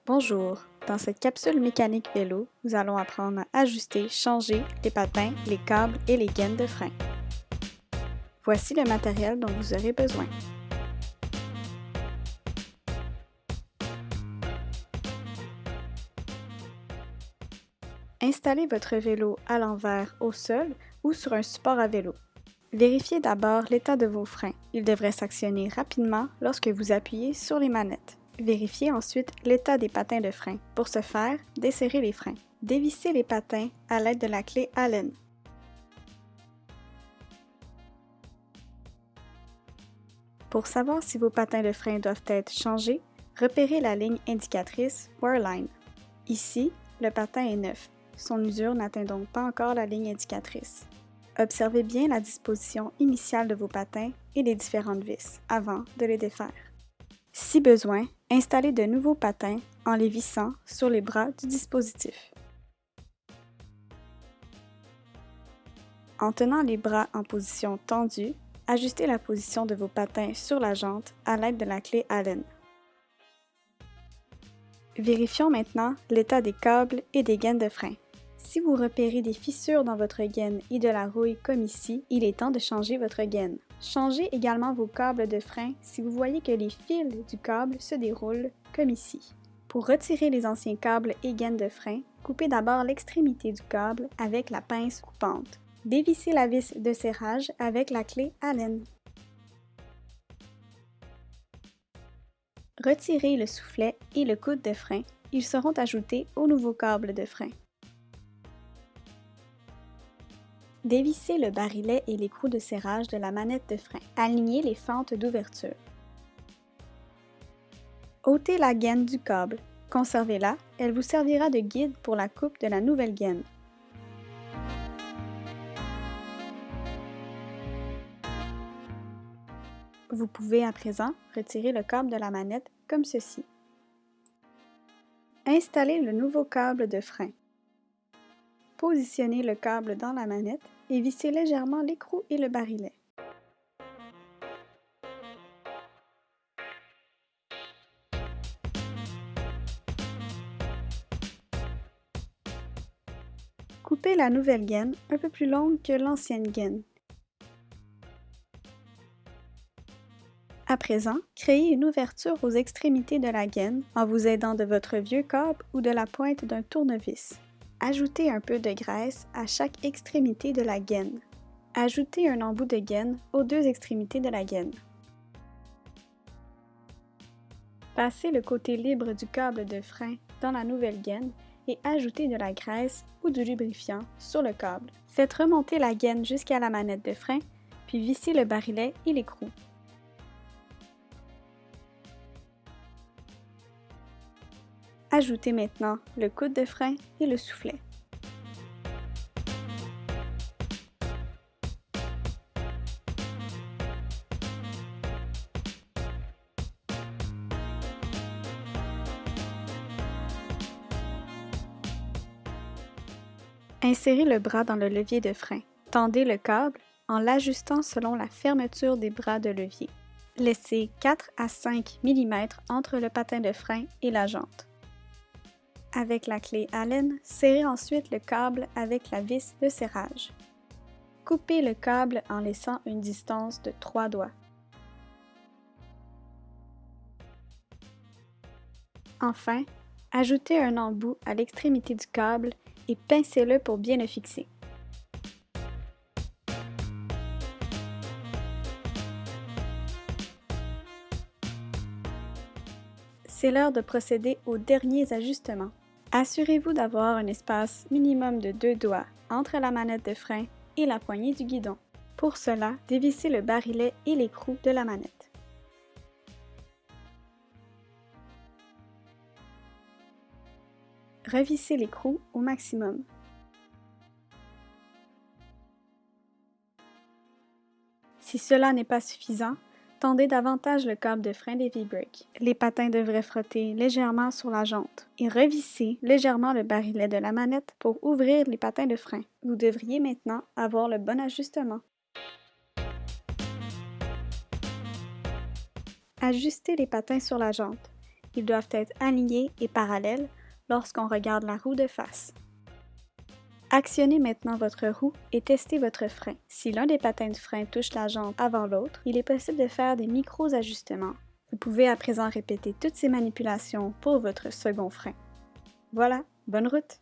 Bonjour, dans cette capsule mécanique vélo, nous allons apprendre à ajuster, changer les patins, les câbles et les gaines de frein. Voici le matériel dont vous aurez besoin. Installez votre vélo à l'envers au sol ou sur un support à vélo. Vérifiez d'abord l'état de vos freins. Ils devraient s'actionner rapidement lorsque vous appuyez sur les manettes. Vérifiez ensuite l'état des patins de frein. Pour ce faire, desserrez les freins. Dévissez les patins à l'aide de la clé Allen. Pour savoir si vos patins de frein doivent être changés, repérez la ligne indicatrice Wear Line. Ici, le patin est neuf. Son usure n'atteint donc pas encore la ligne indicatrice. Observez bien la disposition initiale de vos patins et les différentes vis avant de les défaire. Si besoin, installez de nouveaux patins en les vissant sur les bras du dispositif. En tenant les bras en position tendue, ajustez la position de vos patins sur la jante à l'aide de la clé Allen. Vérifions maintenant l'état des câbles et des gaines de frein. Si vous repérez des fissures dans votre gaine et de la rouille comme ici, il est temps de changer votre gaine. Changez également vos câbles de frein si vous voyez que les fils du câble se déroulent comme ici. Pour retirer les anciens câbles et gaines de frein, coupez d'abord l'extrémité du câble avec la pince coupante. Dévissez la vis de serrage avec la clé Allen. Retirez le soufflet et le coude de frein. Ils seront ajoutés au nouveau câble de frein. Dévissez le barillet et l'écrou de serrage de la manette de frein. Alignez les fentes d'ouverture. Ôtez la gaine du câble. Conservez-la, elle vous servira de guide pour la coupe de la nouvelle gaine. Vous pouvez à présent retirer le câble de la manette comme ceci. Installez le nouveau câble de frein. Positionnez le câble dans la manette et vissez légèrement l'écrou et le barillet. Coupez la nouvelle gaine un peu plus longue que l'ancienne gaine. À présent, créez une ouverture aux extrémités de la gaine en vous aidant de votre vieux câble ou de la pointe d'un tournevis. Ajoutez un peu de graisse à chaque extrémité de la gaine. Ajoutez un embout de gaine aux deux extrémités de la gaine. Passez le côté libre du câble de frein dans la nouvelle gaine et ajoutez de la graisse ou du lubrifiant sur le câble. Faites remonter la gaine jusqu'à la manette de frein, puis vissez le barillet et l'écrou. Ajoutez maintenant le coude de frein et le soufflet. Insérez le bras dans le levier de frein. Tendez le câble en l'ajustant selon la fermeture des bras de levier. Laissez 4 à 5 mm entre le patin de frein et la jante. Avec la clé Allen, serrez ensuite le câble avec la vis de serrage. Coupez le câble en laissant une distance de 3 doigts. Enfin, ajoutez un embout à l'extrémité du câble et pincez-le pour bien le fixer. C'est l'heure de procéder aux derniers ajustements. Assurez-vous d'avoir un espace minimum de 2 doigts entre la manette de frein et la poignée du guidon. Pour cela, dévissez le barillet et l'écrou de la manette. Revissez l'écrou au maximum. Si cela n'est pas suffisant, tendez davantage le câble de frein des V-Brake. Les patins devraient frotter légèrement sur la jante et revissez légèrement le barillet de la manette pour ouvrir les patins de frein. Vous devriez maintenant avoir le bon ajustement. Ajustez les patins sur la jante. ils doivent être alignés et parallèles lorsqu'on regarde la roue de face. Actionnez maintenant votre roue et testez votre frein. Si l'un des patins de frein touche la jambe avant l'autre, il est possible de faire des micro-ajustements. Vous pouvez à présent répéter toutes ces manipulations pour votre second frein. Voilà, bonne route!